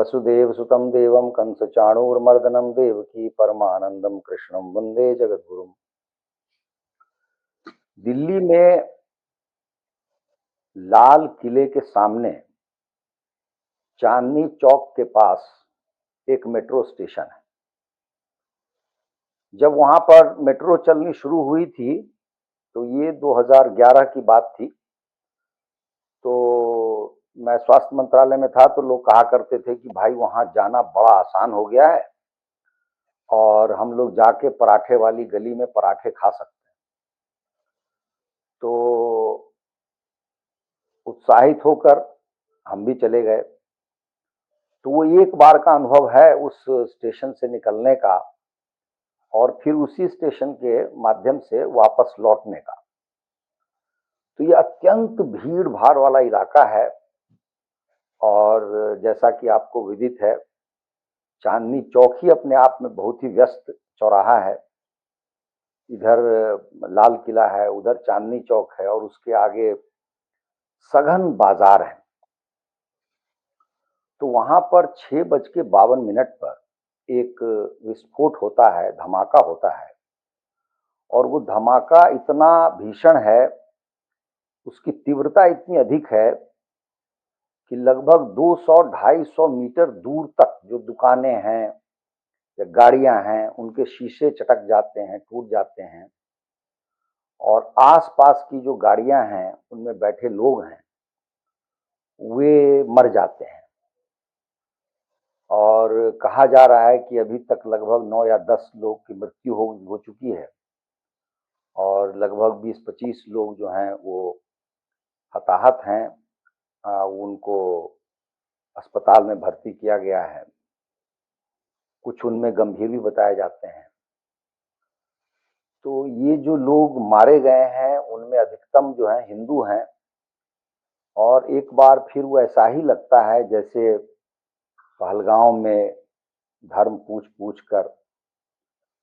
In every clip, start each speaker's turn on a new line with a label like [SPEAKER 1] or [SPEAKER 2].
[SPEAKER 1] वसुदेव सुतं देवं कंस चाणूरमर्दनं देवकी परमानंदम कृष्णं वंदे जगद्गुरुम। दिल्ली में लाल किले के सामने चांदनी चौक के पास एक मेट्रो स्टेशन है। जब वहां पर मेट्रो चलनी शुरू हुई थी तो ये 2011 की बात थी। तो मैं स्वास्थ्य मंत्रालय में था तो लोग कहा करते थे कि भाई वहां जाना बड़ा आसान हो गया है और हम लोग जाके पराठे वाली गली में पराठे खा सकते हैं। तो उत्साहित होकर हम भी चले गए। तो वो एक बार का अनुभव है उस स्टेशन से निकलने का और फिर उसी स्टेशन के माध्यम से वापस लौटने का। तो ये अत्यंत भीड़ भाड़ वाला इलाका है और जैसा कि आपको विदित है, चांदनी चौक ही अपने आप में बहुत ही व्यस्त चौराहा है। इधर लाल किला है, उधर चांदनी चौक है और उसके आगे सघन बाजार है। तो वहां पर 6:52 पर एक विस्फोट होता है, धमाका होता है और वो धमाका इतना भीषण है, उसकी तीव्रता इतनी अधिक है कि लगभग 200-250 मीटर दूर तक जो दुकानें हैं या गाड़ियां हैं उनके शीशे चटक जाते हैं, टूट जाते हैं और आसपास की जो गाड़ियां हैं उनमें बैठे लोग हैं वे मर जाते हैं। और कहा जा रहा है कि अभी तक लगभग 9 या 10 लोग की मृत्यु हो चुकी है और लगभग 20-25 लोग जो हैं वो हताहत हैं। उनको अस्पताल में भर्ती किया गया है, कुछ उनमें गंभीर भी बताए जाते हैं। तो ये जो लोग मारे गए हैं उनमें अधिकतम जो है हिंदू हैं और एक बार फिर वो ऐसा ही लगता है जैसे पहलगांव में धर्म पूछ पूछ कर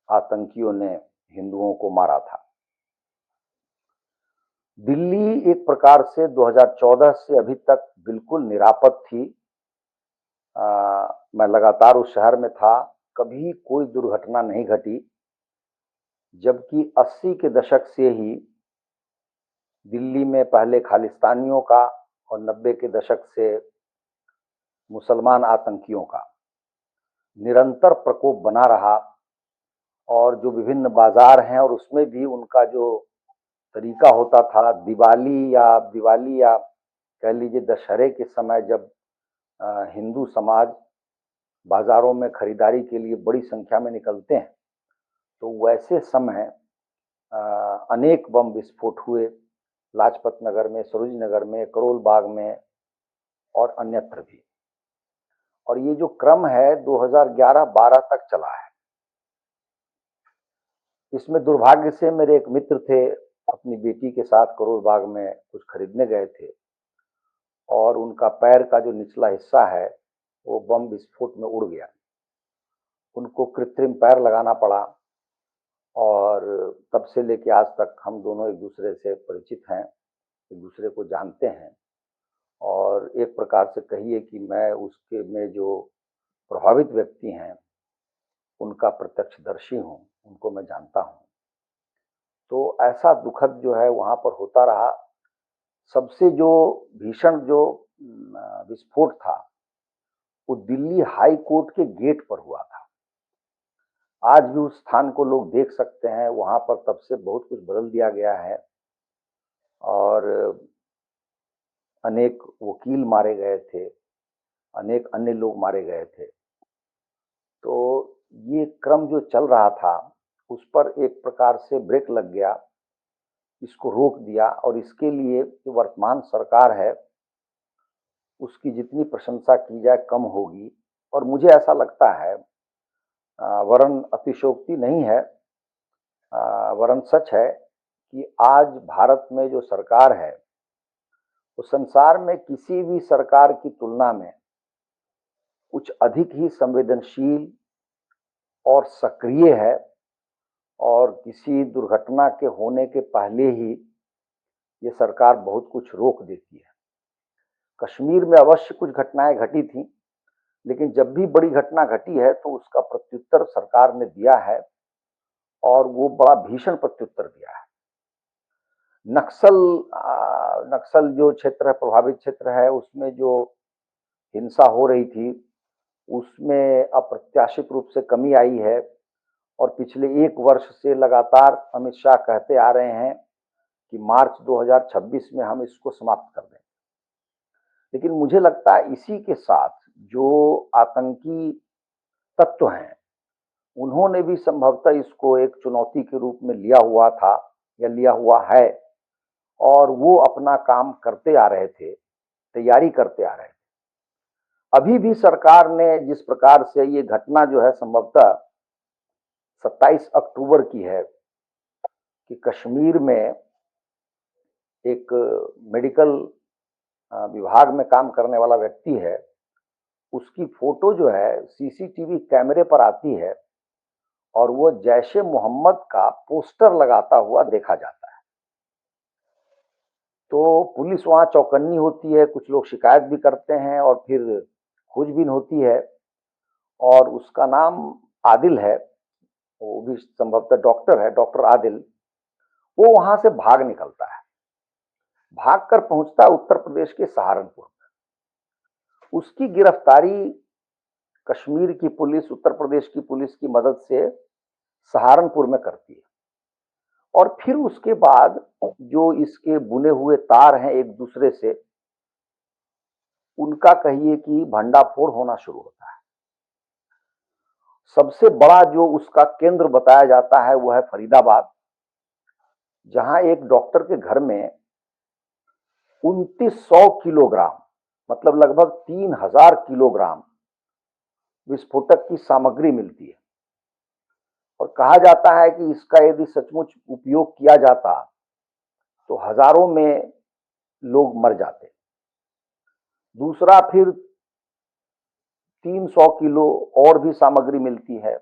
[SPEAKER 1] आतंकियों ने हिंदुओं को मारा था। दिल्ली एक प्रकार से 2014 से अभी तक बिल्कुल निरापद थी। मैं लगातार उस शहर में था, कभी कोई दुर्घटना नहीं घटी। जबकि 80 के दशक से ही दिल्ली में पहले खालिस्तानियों का और 90 के दशक से मुसलमान आतंकियों का निरंतर प्रकोप बना रहा और जो विभिन्न बाजार हैं और उसमें भी उनका जो तरीका होता था, दिवाली या कह लीजिए दशहरे के समय जब हिंदू समाज बाजारों में खरीदारी के लिए बड़ी संख्या में निकलते हैं तो वैसे समय अनेक बम विस्फोट हुए लाजपत नगर में, सरोजिनी नगर में, करोल बाग में और अन्यत्र भी। और ये जो क्रम है 2011-12 तक चला है। इसमें दुर्भाग्य से मेरे एक मित्र थे, अपनी बेटी के साथ करोल बाग में कुछ खरीदने गए थे और उनका पैर का जो निचला हिस्सा है वो बम विस्फोट में उड़ गया। उनको कृत्रिम पैर लगाना पड़ा और तब से लेके आज तक हम दोनों एक दूसरे से परिचित हैं, एक दूसरे को जानते हैं और एक प्रकार से कहिए कि मैं उसके में जो प्रभावित व्यक्ति हैं उनका प्रत्यक्षदर्शी हूँ, उनको मैं जानता हूँ। तो ऐसा दुखद जो है वहाँ पर होता रहा। सबसे जो भीषण जो विस्फोट था वो दिल्ली हाई कोर्ट के गेट पर हुआ था। आज भी उस स्थान को लोग देख सकते हैं, वहाँ पर तब से बहुत कुछ बदल दिया गया है और अनेक वकील मारे गए थे, अनेक अन्य लोग मारे गए थे। तो ये क्रम जो चल रहा था उस पर एक प्रकार से ब्रेक लग गया, इसको रोक दिया और इसके लिए जो वर्तमान सरकार है उसकी जितनी प्रशंसा की जाए कम होगी। और मुझे ऐसा लगता है, वरन अतिशयोक्ति नहीं है, वरन सच है कि आज भारत में जो सरकार है वो संसार में किसी भी सरकार की तुलना में कुछ अधिक ही संवेदनशील और सक्रिय है और किसी दुर्घटना के होने के पहले ही ये सरकार बहुत कुछ रोक देती है। कश्मीर में अवश्य कुछ घटनाएं घटी थी, लेकिन जब भी बड़ी घटना घटी है तो उसका प्रत्युत्तर सरकार ने दिया है और वो बड़ा भीषण प्रत्युत्तर दिया है। नक्सल नक्सल जो क्षेत्र है, प्रभावित क्षेत्र है, उसमें जो हिंसा हो रही थी, उसमें अप्रत्याशित रूप से कमी आई है और पिछले 1 वर्ष से लगातार अमित शाह कहते आ रहे हैं कि मार्च 2026 में हम इसको समाप्त कर दें। लेकिन मुझे लगता है इसी के साथ जो आतंकी तत्व हैं, उन्होंने भी संभवतः इसको एक चुनौती के रूप में लिया हुआ था या लिया हुआ है और वो अपना काम करते आ रहे थे, तैयारी करते आ रहे थे। अभी भी सरकार ने जिस प्रकार से ये घटना जो है संभवतः 27 अक्टूबर की है कि कश्मीर में एक मेडिकल विभाग में काम करने वाला व्यक्ति है, उसकी फोटो जो है सीसीटीवी कैमरे पर आती है और वो जैश-ए मोहम्मद का पोस्टर लगाता हुआ देखा जाता है। तो पुलिस वहां चौकन्नी होती है, कुछ लोग शिकायत भी करते हैं और फिर खोजबीन होती है और उसका नाम आदिल है, वो भी संभवतः डॉक्टर है, डॉक्टर आदिल। वो वहां से भाग निकलता है, भागकर पहुंचता है उत्तर प्रदेश के सहारनपुर में। उसकी गिरफ्तारी कश्मीर की पुलिस, उत्तर प्रदेश की पुलिस की मदद से सहारनपुर में करती है और फिर उसके बाद जो इसके बुने हुए तार हैं एक दूसरे से, उनका कहिए कि भंडाफोड़ होना शुरू होता है। सबसे बड़ा जो उसका केंद्र बताया जाता है वो है फरीदाबाद, जहां एक डॉक्टर के घर में 2900 किलोग्राम, मतलब लगभग 3000 किलोग्राम विस्फोटक की सामग्री मिलती है और कहा जाता है कि इसका यदि सचमुच उपयोग किया जाता तो हजारों में लोग मर जाते। दूसरा, फिर 300 किलो और भी सामग्री मिलती है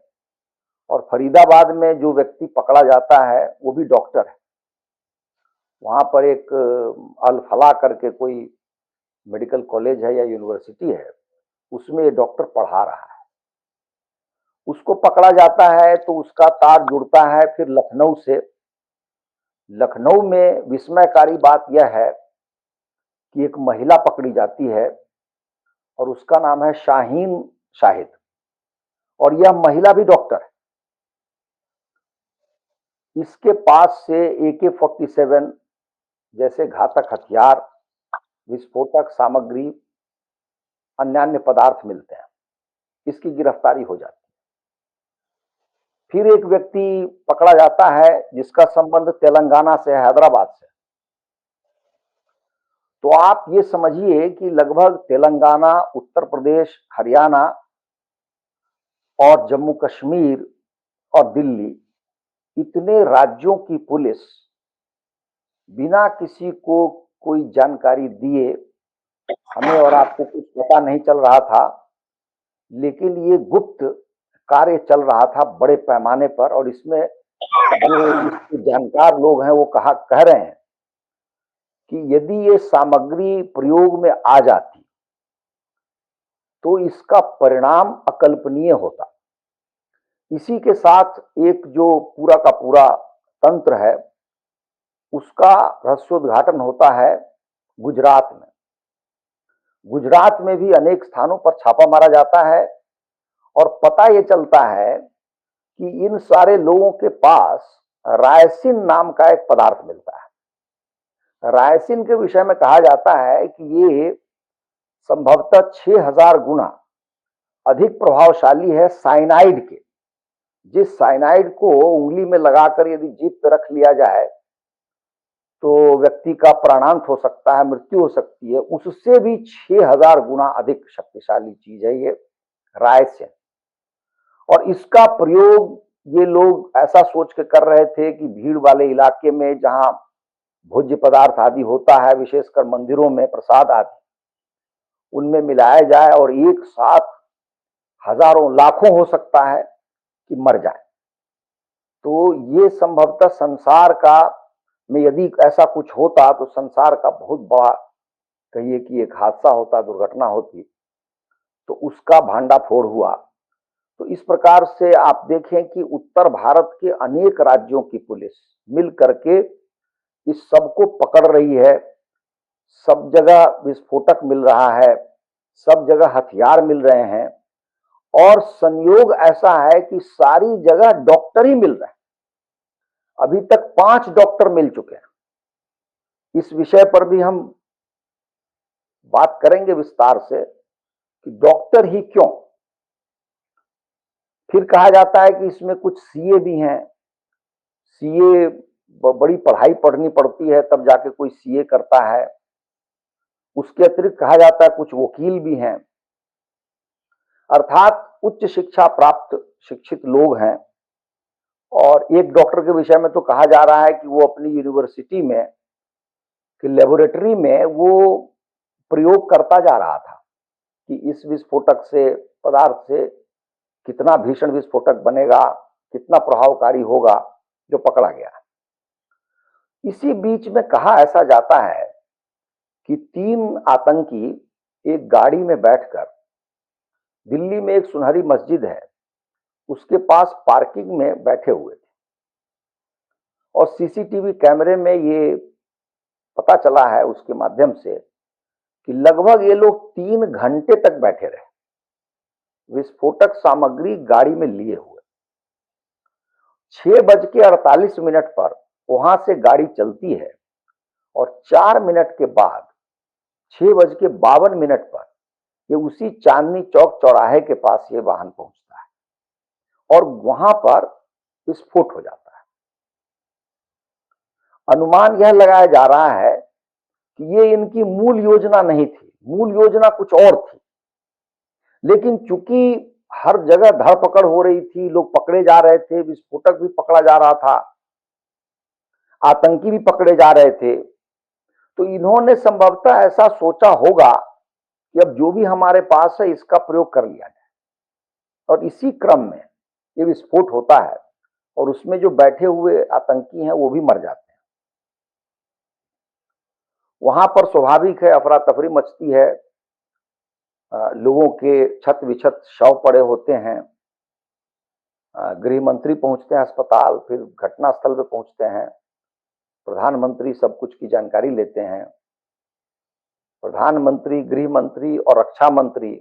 [SPEAKER 1] और फरीदाबाद में जो व्यक्ति पकड़ा जाता है वो भी डॉक्टर है। वहां पर एक अल फलाह करके कोई मेडिकल कॉलेज है या यूनिवर्सिटी है, उसमें ये डॉक्टर पढ़ा रहा है। उसको पकड़ा जाता है तो उसका तार जुड़ता है फिर लखनऊ से। लखनऊ में विस्मयकारी बात यह है कि एक महिला पकड़ी जाती है और उसका नाम है शाहीन शाहिद और यह महिला भी डॉक्टर है। इसके पास से AK-47 जैसे घातक हथियार, विस्फोटक सामग्री, अन्य पदार्थ मिलते हैं। इसकी गिरफ्तारी हो जाती है। फिर एक व्यक्ति पकड़ा जाता है जिसका संबंध तेलंगाना से है, हैदराबाद से। तो आप ये समझिए कि लगभग तेलंगाना, उत्तर प्रदेश, हरियाणा और जम्मू कश्मीर और दिल्ली, इतने राज्यों की पुलिस बिना किसी को कोई जानकारी दिए, हमें और आपको कुछ पता नहीं चल रहा था, लेकिन ये गुप्त कार्य चल रहा था बड़े पैमाने पर और इसमें जो इसके जानकार लोग हैं वो कह रहे हैं कि यदि ये सामग्री प्रयोग में आ जाती तो इसका परिणाम अकल्पनीय होता। इसी के साथ एक जो पूरा का पूरा तंत्र है उसका रहस्योद्घाटन होता है गुजरात में। गुजरात में भी अनेक स्थानों पर छापा मारा जाता है और पता ये चलता है कि इन सारे लोगों के पास रायसिन नाम का एक पदार्थ मिलता है। रायसिन के विषय में कहा जाता है कि ये संभवतः 6000 गुना अधिक प्रभावशाली है साइनाइड के। जिस साइनाइड को उंगली में लगाकर यदि जीभ पे रख लिया जाए तो व्यक्ति का प्राणांत हो सकता है, मृत्यु हो सकती है। उससे भी 6000 गुना अधिक शक्तिशाली चीज है ये रायसिन। और इसका प्रयोग ये लोग ऐसा सोच के कर रहे थे कि भीड़ वाले इलाके में जहां भोज्य पदार्थ आदि होता है, विशेषकर मंदिरों में प्रसाद आदि, उनमें मिलाया जाए और एक साथ हजारों लाखों हो सकता है कि मर जाए। तो ये संभवतः संसार का में यदि ऐसा कुछ होता तो संसार का बहुत बड़ा कहिए कि एक हादसा होता, दुर्घटना होती। तो उसका भांडाफोड़ हुआ। तो इस प्रकार से आप देखें कि उत्तर भारत के अनेक राज्यों की पुलिस मिल करके इस सबको पकड़ रही है। सब जगह विस्फोटक मिल रहा है, सब जगह हथियार मिल रहे हैं, और संयोग ऐसा है कि सारी जगह डॉक्टर ही मिल रहे हैं। अभी तक 5 डॉक्टर मिल चुके हैं। इस विषय पर भी हम बात करेंगे विस्तार से कि डॉक्टर ही क्यों। फिर कहा जाता है कि इसमें कुछ सीए भी हैं। सीए बड़ी पढ़ाई पढ़नी पड़ती है तब जाके कोई सीए करता है। उसके अतिरिक्त कहा जाता है कुछ वकील भी हैं, अर्थात उच्च शिक्षा प्राप्त शिक्षित लोग हैं। और एक डॉक्टर के विषय में तो कहा जा रहा है कि वो अपनी यूनिवर्सिटी में कि लेबोरेटरी में वो प्रयोग करता जा रहा था कि इस विस्फोटक से पदार्थ से कितना भीषण विस्फोटक बनेगा, कितना प्रभावकारी होगा, जो पकड़ा गया। इसी बीच में कहा ऐसा जाता है कि 3 आतंकी एक गाड़ी में बैठकर दिल्ली में एक सुनहरी मस्जिद है उसके पास पार्किंग में बैठे हुए थे, और सीसीटीवी कैमरे में ये पता चला है उसके माध्यम से कि लगभग ये लोग 3 घंटे तक बैठे रहे विस्फोटक सामग्री गाड़ी में लिए हुए। 6:48 पर वहां से गाड़ी चलती है और 4 मिनट के बाद 6:52 पर ये उसी चांदनी चौक चौराहे के पास ये वाहन पहुंचता है और वहां पर विस्फोट हो जाता है। अनुमान यह लगाया जा रहा है कि ये इनकी मूल योजना नहीं थी, मूल योजना कुछ और थी। लेकिन चूंकि हर जगह धरपकड़ हो रही थी, लोग पकड़े जा रहे थे, विस्फोटक भी पकड़ा जा रहा था, आतंकी भी पकड़े जा रहे थे, तो इन्होंने संभवतः ऐसा सोचा होगा कि अब जो भी हमारे पास है इसका प्रयोग कर लिया जाए। और इसी क्रम में ये विस्फोट होता है और उसमें जो बैठे हुए आतंकी हैं वो भी मर जाते हैं। वहां पर स्वाभाविक है अफरा तफरी मचती है, लोगों के छत विछत शव पड़े होते हैं। गृह मंत्री पहुंचते हैं अस्पताल, फिर घटनास्थल पे पहुंचते हैं, प्रधानमंत्री सब कुछ की जानकारी लेते हैं। प्रधानमंत्री, गृह मंत्री और रक्षा मंत्री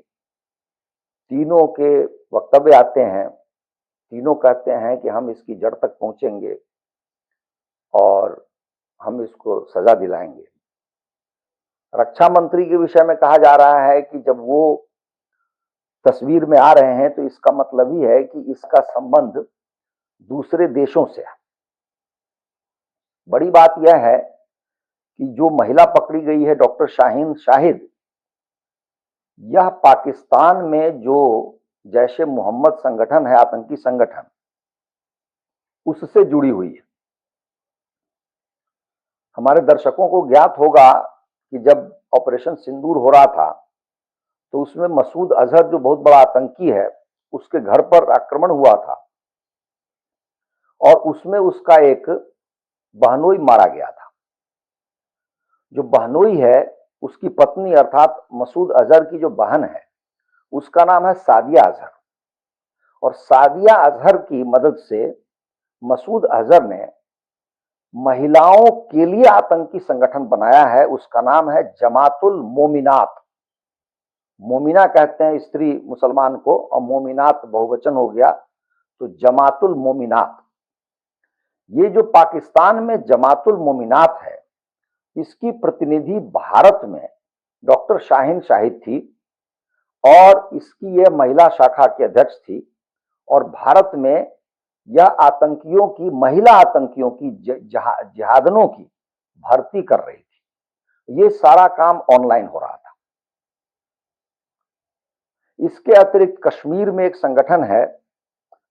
[SPEAKER 1] तीनों के वक्तव्य आते हैं। तीनों कहते हैं कि हम इसकी जड़ तक पहुंचेंगे और हम इसको सजा दिलाएंगे। रक्षा मंत्री के विषय में कहा जा रहा है कि जब वो तस्वीर में आ रहे हैं तो इसका मतलब ही है कि इसका संबंध दूसरे देशों से है। बड़ी बात यह है कि जो महिला पकड़ी गई है डॉक्टर शाहीन शाहिद, यह पाकिस्तान में जो जैश ए मोहम्मद संगठन है, आतंकी संगठन, उससे जुड़ी हुई है। हमारे दर्शकों को ज्ञात होगा कि जब ऑपरेशन सिंदूर हो रहा था तो उसमें मसूद अजहर जो बहुत बड़ा आतंकी है उसके घर पर आक्रमण हुआ था और उसमें उसका एक बहनोई मारा गया था। जो बहनोई है उसकी पत्नी अर्थात मसूद अजहर की जो बहन है उसका नाम है सादिया अजहर, और सादिया अजहर की मदद से मसूद अजहर ने महिलाओं के लिए आतंकी संगठन बनाया है। उसका नाम है जमातुल मोमिनात। मोमिना कहते हैं स्त्री मुसलमान को, और मोमिनात बहुवचन हो गया तो जमातुल मोमिनात। ये जो पाकिस्तान में जमातुल मोमिनात है इसकी प्रतिनिधि भारत में डॉक्टर शाहीन शाहिद थी और इसकी यह महिला शाखा की अध्यक्ष थी, और भारत में यह आतंकियों की, महिला आतंकियों की, जिहादनों की भर्ती कर रही थी। ये सारा काम ऑनलाइन हो रहा था। इसके अतिरिक्त कश्मीर में एक संगठन है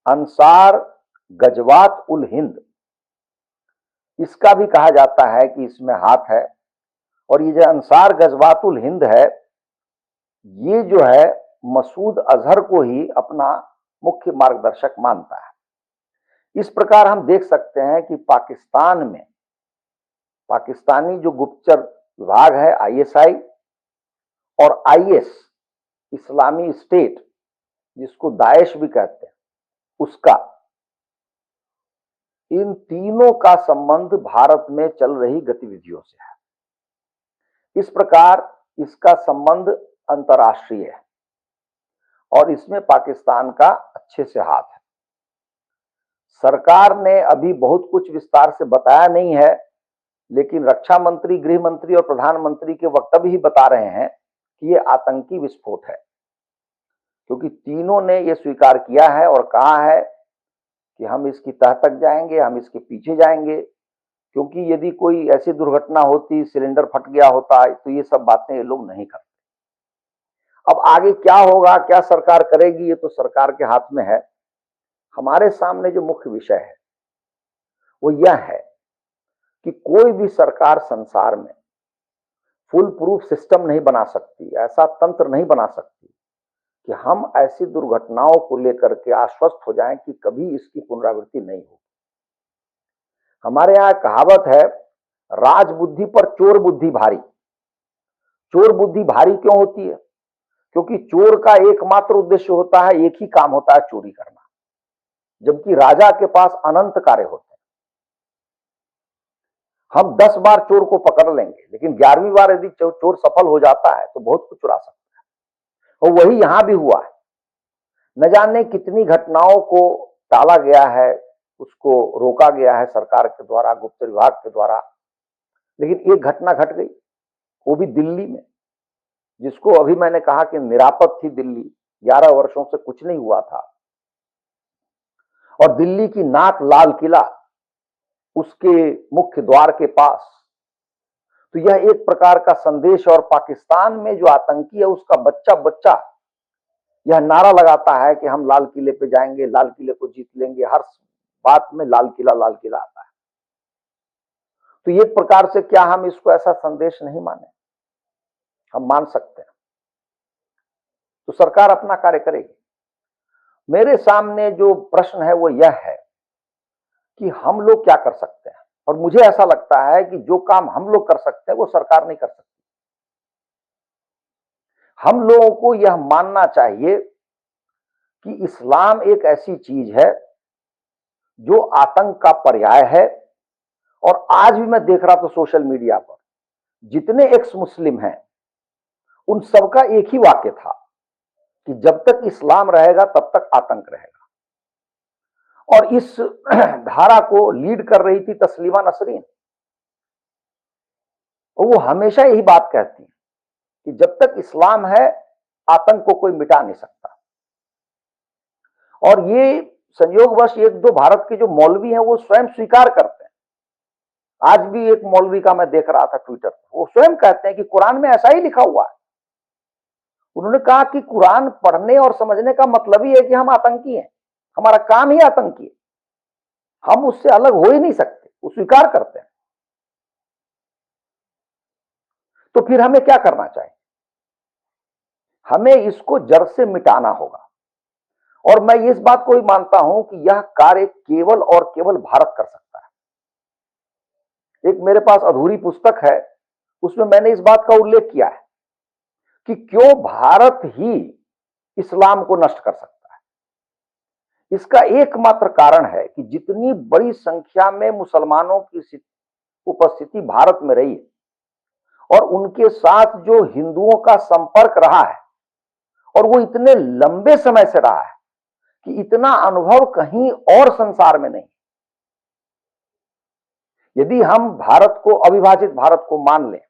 [SPEAKER 1] अंसार गजवात उल हिंद, इसका भी कहा जाता है कि इसमें हाथ है। और ये जो अंसार गजवात उल हिंद है ये जो है मसूद अजहर को ही अपना मुख्य मार्गदर्शक मानता है। इस प्रकार हम देख सकते हैं कि पाकिस्तान में पाकिस्तानी जो गुप्तचर विभाग है आईएसआई और आईएस, इस्लामी स्टेट, जिसको दाएश भी कहते हैं, उसका, इन तीनों का संबंध भारत में चल रही गतिविधियों से है। इस प्रकार इसका संबंध अंतर्राष्ट्रीय है और इसमें पाकिस्तान का अच्छे से हाथ है। सरकार ने अभी बहुत कुछ विस्तार से बताया नहीं है, लेकिन रक्षा मंत्री, गृह मंत्री और प्रधानमंत्री के वक्तव्य ही बता रहे हैं कि ये आतंकी विस्फोट है, क्योंकि तीनों ने ये स्वीकार किया है और कहा है कि हम इसकी तह तक जाएंगे, हम इसके पीछे जाएंगे, क्योंकि यदि कोई ऐसी दुर्घटना होती, सिलेंडर फट गया होता, तो ये सब बातें ये लोग नहीं करते। अब आगे क्या होगा, क्या सरकार करेगी, ये तो सरकार के हाथ में है। हमारे सामने जो मुख्य विषय है वो यह है कि कोई भी सरकार संसार में फुल प्रूफ सिस्टम नहीं बना सकती, ऐसा तंत्र नहीं बना सकती कि हम ऐसी दुर्घटनाओं को लेकर के आश्वस्त हो जाएं कि कभी इसकी पुनरावृत्ति नहीं होगी। हमारे यहाँ कहावत है, राज बुद्धि पर चोर बुद्धि भारी। चोर बुद्धि भारी क्यों होती है? क्योंकि चोर का एकमात्र उद्देश्य होता है, एक ही काम होता है, चोरी करना, जबकि राजा के पास अनंत कार्य होते हैं। हम 10 बार चोर को पकड़ लेंगे, लेकिन 11वीं बार यदि चोर सफल हो जाता है तो बहुत कुछ चुरा सकता है। और वही यहां भी हुआ है। न जाने कितनी घटनाओं को टाला गया है, उसको रोका गया है सरकार के द्वारा, गुप्त विभाग के द्वारा, लेकिन एक घटना घट गई, वो भी दिल्ली में, जिसको अभी मैंने कहा कि निरापद थी दिल्ली, 11 वर्षों से कुछ नहीं हुआ था। और दिल्ली की नाक लाल किला, उसके मुख्य द्वार के पास, तो यह एक प्रकार का संदेश। और पाकिस्तान में जो आतंकी है, उसका बच्चा बच्चा यह नारा लगाता है कि हम लाल किले पे जाएंगे, लाल किले को जीत लेंगे, हर बात में लाल किला आता है। तो एक प्रकार से क्या हम इसको ऐसा संदेश नहीं माने? हम मान सकते हैं। तो सरकार अपना कार्य करेगी। मेरे सामने जो प्रश्न है वो यह है कि हम लोग क्या कर सकते हैं, और मुझे ऐसा लगता है कि जो काम हम लोग कर सकते हैं वो सरकार नहीं कर सकती। हम लोगों को यह मानना चाहिए कि इस्लाम एक ऐसी चीज है जो आतंक का पर्याय है। और आज भी मैं देख रहा था सोशल मीडिया पर, जितने एक्स मुस्लिम हैं उन सबका एक ही वाक्य था कि जब तक इस्लाम रहेगा तब तक आतंक रहेगा। और इस धारा को लीड कर रही थी तस्लीमा नसरीन, और वो हमेशा यही बात कहती है कि जब तक इस्लाम है आतंक को कोई मिटा नहीं सकता। और ये संयोगवश एक दो भारत के जो मौलवी हैं वो स्वयं स्वीकार करते हैं। आज भी एक मौलवी का मैं देख रहा था ट्विटर पर, वो स्वयं कहते हैं कि कुरान में ऐसा ही लिखा हुआ है। उन्होंने कहा कि कुरान पढ़ने और समझने का मतलब ही है कि हम आतंकी हैं, हमारा काम ही आतंकी है, हम उससे अलग हो ही नहीं सकते, वो स्वीकार करते हैं। तो फिर हमें क्या करना चाहिए? हमें इसको जड़ से मिटाना होगा। और मैं इस बात को भी मानता हूं कि यह कार्य केवल और केवल भारत कर सकता है। एक मेरे पास अधूरी पुस्तक है, उसमें मैंने इस बात का उल्लेख किया है कि क्यों भारत ही इस्लाम को नष्ट कर सकता है। इसका एकमात्र कारण है कि जितनी बड़ी संख्या में मुसलमानों की उपस्थिति भारत में रही और उनके साथ जो हिंदुओं का संपर्क रहा है, और वो इतने लंबे समय से रहा है कि इतना अनुभव कहीं और संसार में नहीं। यदि हम भारत को, अविभाजित भारत को मान लें,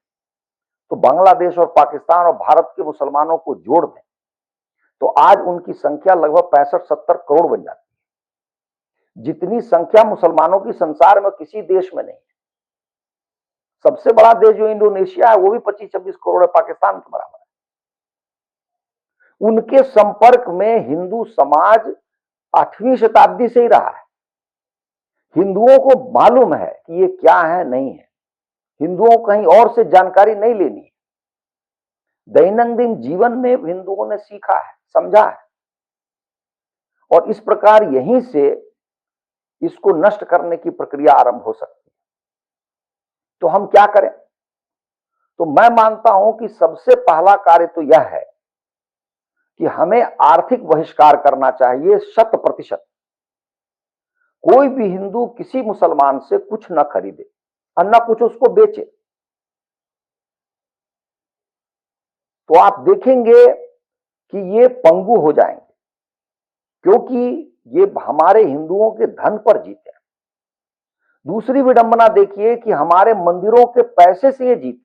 [SPEAKER 1] तो बांग्लादेश और पाकिस्तान और भारत के मुसलमानों को जोड़ दें तो आज उनकी संख्या लगभग 65-70 करोड़ बन जाती है। जितनी संख्या मुसलमानों की संसार में किसी देश में नहीं है। सबसे बड़ा देश जो इंडोनेशिया है वो भी 25-26 करोड़ है, पाकिस्तान के बराबर है। उनके संपर्क में हिंदू समाज 8वीं शताब्दी से ही रहा है। हिंदुओं को मालूम है कि ये क्या है, नहीं है। हिंदुओं को कहीं और से जानकारी नहीं लेनी है। दैनंदिन जीवन में हिंदुओं ने सीखा है, समझा है, और इस प्रकार यहीं से इसको नष्ट करने की प्रक्रिया आरंभ हो सकती है। तो हम क्या करें? तो मैं मानता हूं कि सबसे पहला कार्य तो यह है कि हमें आर्थिक बहिष्कार करना चाहिए 100%। कोई भी हिंदू किसी मुसलमान से कुछ न खरीदे और न कुछ उसको बेचे। तो आप देखेंगे कि ये पंगु हो जाएंगे, क्योंकि ये हमारे हिंदुओं के धन पर जीते हैं। दूसरी विडंबना देखिए कि हमारे मंदिरों के पैसे से ये जीते।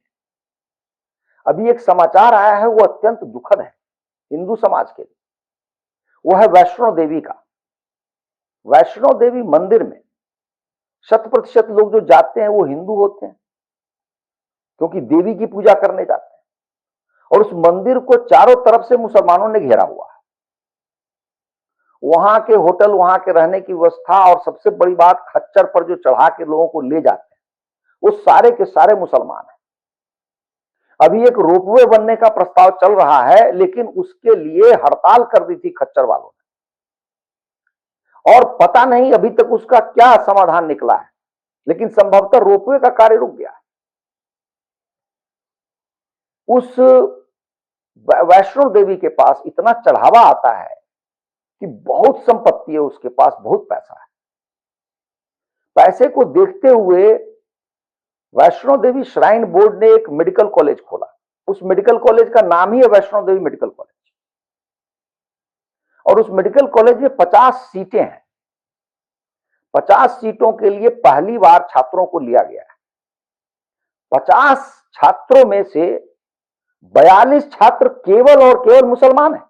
[SPEAKER 1] अभी एक समाचार आया है, वो अत्यंत दुखद है हिंदू समाज के लिए। वो है वैष्णो देवी का। वैष्णो देवी मंदिर में 100% लोग जो जाते हैं वो हिंदू होते हैं, क्योंकि देवी की पूजा करने जाते हैं। और उस मंदिर को चारों तरफ से मुसलमानों ने घेरा हुआ है। वहां के होटल, वहां के रहने की व्यवस्था, और सबसे बड़ी बात, खच्चर पर जो चढ़ा के लोगों को ले जाते हैं, वो सारे के सारे मुसलमान हैं। अभी एक रोपवे बनने का प्रस्ताव चल रहा है, लेकिन उसके लिए हड़ताल कर दी थी खच्चर वालों ने, और पता नहीं अभी तक उसका क्या समाधान निकला है, लेकिन संभवतः रोपवे का कार्य रुक गया है। उस वैष्णो देवी के पास इतना चढ़ावा आता है कि बहुत संपत्ति है उसके पास, बहुत पैसा है। पैसे को देखते हुए वैष्णो देवी श्राइन बोर्ड ने एक मेडिकल कॉलेज खोला। उस मेडिकल कॉलेज का नाम ही है वैष्णो देवी मेडिकल कॉलेज, और उस मेडिकल कॉलेज में 50 सीटें हैं। 50 सीटों के लिए पहली बार छात्रों को लिया गया है। 50 छात्रों में से 42 छात्र केवल और केवल मुसलमान हैं।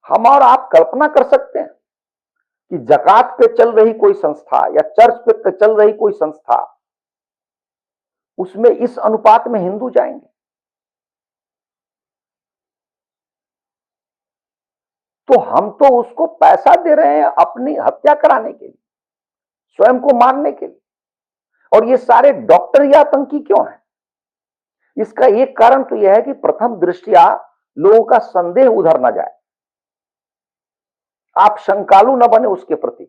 [SPEAKER 1] हम और आप कल्पना कर सकते हैं कि ज़कात पे चल रही कोई संस्था या चर्च पे चल रही कोई संस्था, उसमें इस अनुपात में हिंदू जाएंगे? तो हम तो उसको पैसा दे रहे हैं अपनी हत्या कराने के लिए, स्वयं को मारने के लिए। और ये सारे डॉक्टर या आतंकी क्यों हैं? इसका एक कारण तो यह है कि प्रथम दृष्टया लोगों का संदेह उधर न जाए, आप शंकालु न बने उसके प्रति,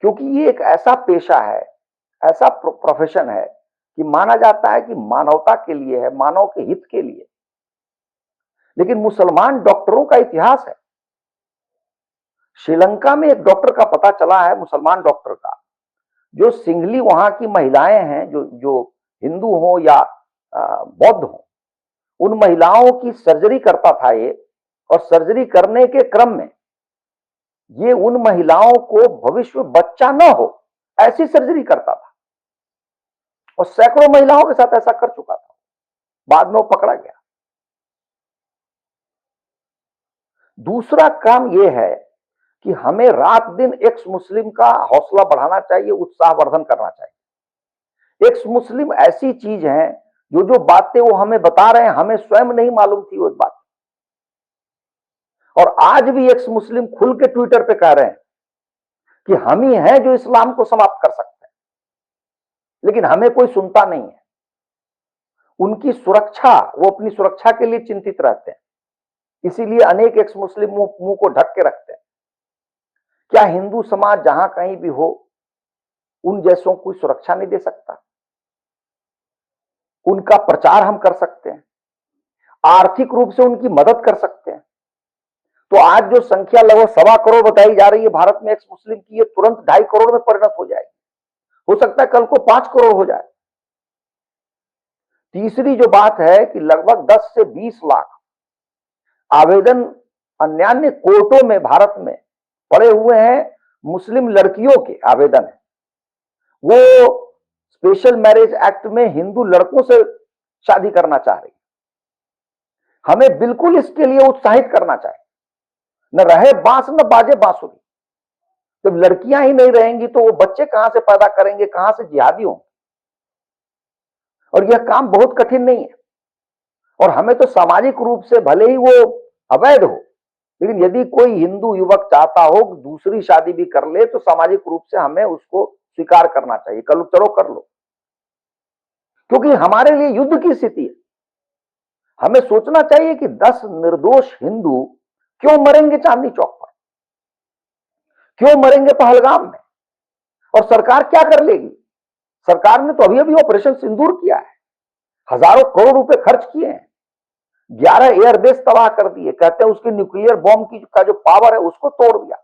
[SPEAKER 1] क्योंकि ये एक ऐसा पेशा है, ऐसा प्रोफेशन है कि माना जाता है कि मानवता के लिए है, मानव के हित के लिए। लेकिन मुसलमान डॉक्टरों का इतिहास है। श्रीलंका में एक डॉक्टर का पता चला है, मुसलमान डॉक्टर का, जो सिंघली वहां की महिलाएं हैं, जो जो हिंदू हो या बौद्ध हो, उन महिलाओं की सर्जरी करता था ये। और सर्जरी करने के क्रम में ये उन महिलाओं को भविष्य में बच्चा न हो, ऐसी सर्जरी करता था, और सैकड़ों महिलाओं के साथ ऐसा कर चुका था। बाद में वो पकड़ा गया। दूसरा काम यह है कि हमें रात दिन एक्स मुस्लिम का हौसला बढ़ाना चाहिए, उत्साहवर्धन करना चाहिए। एक्स मुस्लिम ऐसी चीज है, जो जो बातें वो हमें बता रहे हैं, हमें स्वयं नहीं मालूम थी वो बात। और आज भी एक्स मुस्लिम खुल के ट्विटर पे कह रहे हैं कि हम ही हैं जो इस्लाम को समाप्त कर सकते हैं, लेकिन हमें कोई सुनता नहीं है। उनकी सुरक्षा, वो अपनी सुरक्षा के लिए चिंतित रहते हैं, इसीलिए अनेक एक्स मुस्लिम मुंह को ढक के रखते हैं। क्या हिंदू समाज जहां कहीं भी हो उन जैसों को सुरक्षा नहीं दे सकता? उनका प्रचार हम कर सकते हैं, आर्थिक रूप से उनकी मदद कर सकते हैं। तो आज जो संख्या लगभग 1.25 करोड़ बताई जा रही है भारत में एक्स मुस्लिम की, ये तुरंत 2.5 करोड़ में परिणत हो जाएगी। हो सकता है कल को 5 करोड़ हो जाए। तीसरी जो बात है कि लगभग 10 से 20 लाख आवेदन अन्य कोर्टों में भारत में पड़े हुए हैं, मुस्लिम लड़कियों के आवेदन है। वो स्पेशल मैरिज एक्ट में हिंदू लड़कों से शादी करना चाह रही है। हमें बिल्कुल इसके लिए उत्साहित करना चाहिए। न रहे बांस न बाजे बांसुरी। जब लड़कियां ही नहीं रहेंगी तो वो बच्चे कहां से पैदा करेंगे, कहां से जिहादी होंगे? और यह काम बहुत कठिन नहीं है। और हमें तो सामाजिक रूप से भले ही वो अवैध हो, लेकिन यदि कोई हिंदू युवक चाहता हो दूसरी शादी भी कर ले, तो सामाजिक रूप से हमें उसको स्वीकार करना चाहिए। कल चलो कर लो, क्योंकि हमारे लिए युद्ध की स्थिति है। हमें सोचना चाहिए कि 10 निर्दोष हिंदू क्यों मरेंगे चांदनी चौक पर, क्यों मरेंगे पहलगाम में, और सरकार क्या कर लेगी? सरकार ने तो अभी अभी ऑपरेशन सिंदूर किया है, हजारों करोड़ रुपए खर्च किए हैं। 11 एयरबेस तबाह कर दिए। कहते हैं उसकी न्यूक्लियर बॉम्ब की का जो पावर है उसको तोड़ दिया,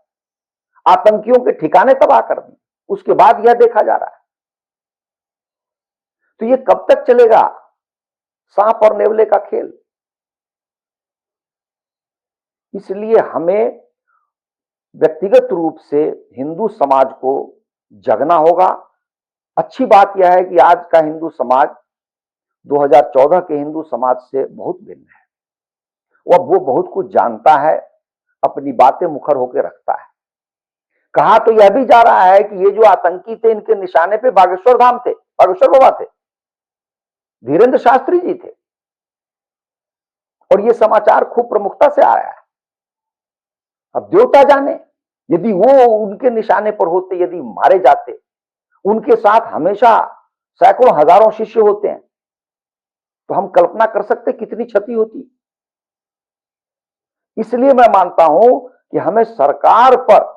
[SPEAKER 1] आतंकियों के ठिकाने तबाह कर दिए। उसके बाद यह देखा जा रहा है। तो ये कब तक चलेगा सांप और नेवले का खेल? इसलिए हमें व्यक्तिगत रूप से हिंदू समाज को जगना होगा। अच्छी बात यह है कि आज का हिंदू समाज 2014 के हिंदू समाज से बहुत भिन्न है। वो बहुत कुछ जानता है, अपनी बातें मुखर होकर रखता है। कहा तो यह भी जा रहा है कि ये जो आतंकी थे इनके निशाने पे बागेश्वर धाम थे, बागेश्वर बाबा थे, धीरेन्द्र शास्त्री जी थे, और ये समाचार खूब प्रमुखता से आया है। अब देवता जाने, यदि वो उनके निशाने पर होते, यदि मारे जाते, उनके साथ हमेशा सैकड़ों हजारों शिष्य होते हैं, तो हम कल्पना कर सकते कितनी क्षति होती। इसलिए मैं मानता हूं कि हमें सरकार पर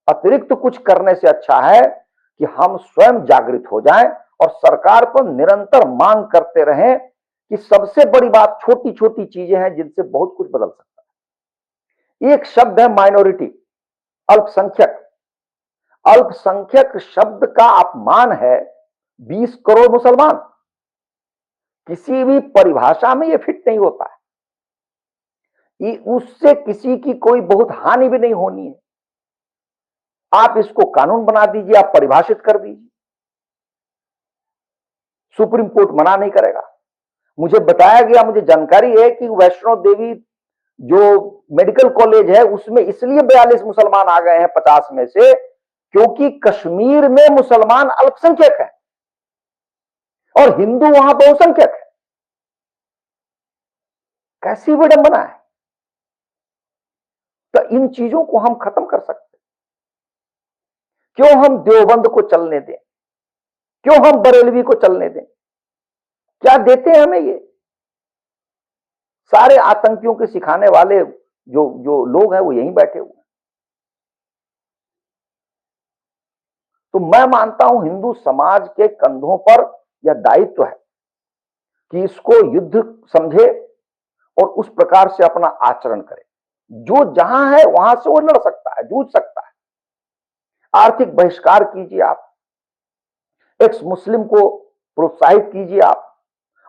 [SPEAKER 1] अतिरिक्त कुछ करने से अच्छा है कि हम स्वयं जागृत हो जाएं और सरकार पर निरंतर मांग करते रहें कि सबसे बड़ी बात छोटी छोटी चीजें हैं जिनसे बहुत कुछ बदल सकता है। एक शब्द है माइनॉरिटी, अल्पसंख्यक। अल्पसंख्यक शब्द का अपमान है 20 करोड़ मुसलमान। किसी भी परिभाषा में यह फिट नहीं होता है। उससे किसी की कोई बहुत हानि भी नहीं होनी है। आप इसको कानून बना दीजिए, आप परिभाषित कर दीजिए, सुप्रीम कोर्ट मना नहीं करेगा। मुझे बताया गया, मुझे जानकारी है कि वैष्णो देवी जो मेडिकल कॉलेज है उसमें इसलिए 42 मुसलमान आ गए हैं 50 में से, क्योंकि कश्मीर में मुसलमान अल्पसंख्यक है और हिंदू वहां बहुसंख्यक है। कैसी विडंबना है। तो इन चीजों को हम खत्म कर सकते। क्यों हम देवबंद को चलने दें? क्यों हम बरेलवी को चलने दें? क्या देते हैं हमें ये? सारे आतंकियों के सिखाने वाले जो जो लोग हैं वो यहीं बैठे हुए हैं। तो मैं मानता हूं हिंदू समाज के कंधों पर यह दायित्व है कि इसको युद्ध समझे और उस प्रकार से अपना आचरण करे। जो जहां है वहां से वो लड़ सकता है, जूझ सकता है। आर्थिक बहिष्कार कीजिए आप, एक्स मुस्लिम को प्रोत्साहित कीजिए आप,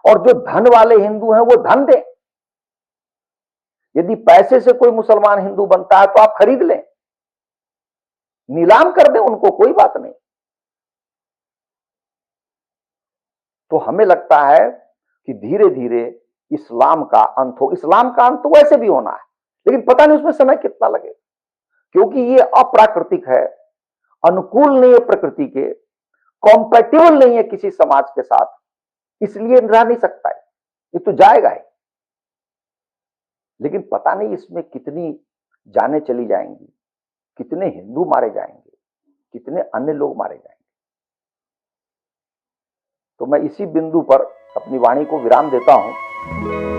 [SPEAKER 1] और जो धन वाले हिंदू हैं वो धन दें। यदि पैसे से कोई मुसलमान हिंदू बनता है तो आप खरीद लें, नीलाम कर दें उनको, कोई बात नहीं। तो हमें लगता है कि धीरे धीरे इस्लाम का अंत हो। इस्लाम का अंत तो वैसे भी होना है, लेकिन पता नहीं उसमें समय कितना लगेगा, क्योंकि ये अप्राकृतिक है, अनुकूल नहीं है प्रकृति के, कॉम्पैटिबल नहीं है किसी समाज के साथ, इसलिए रह नहीं सकता है। ये तो जाएगा ही, लेकिन पता नहीं इसमें कितनी जानें चली जाएंगी, कितने हिंदू मारे जाएंगे, कितने अन्य लोग मारे जाएंगे। तो मैं इसी बिंदु पर अपनी वाणी को विराम देता हूं।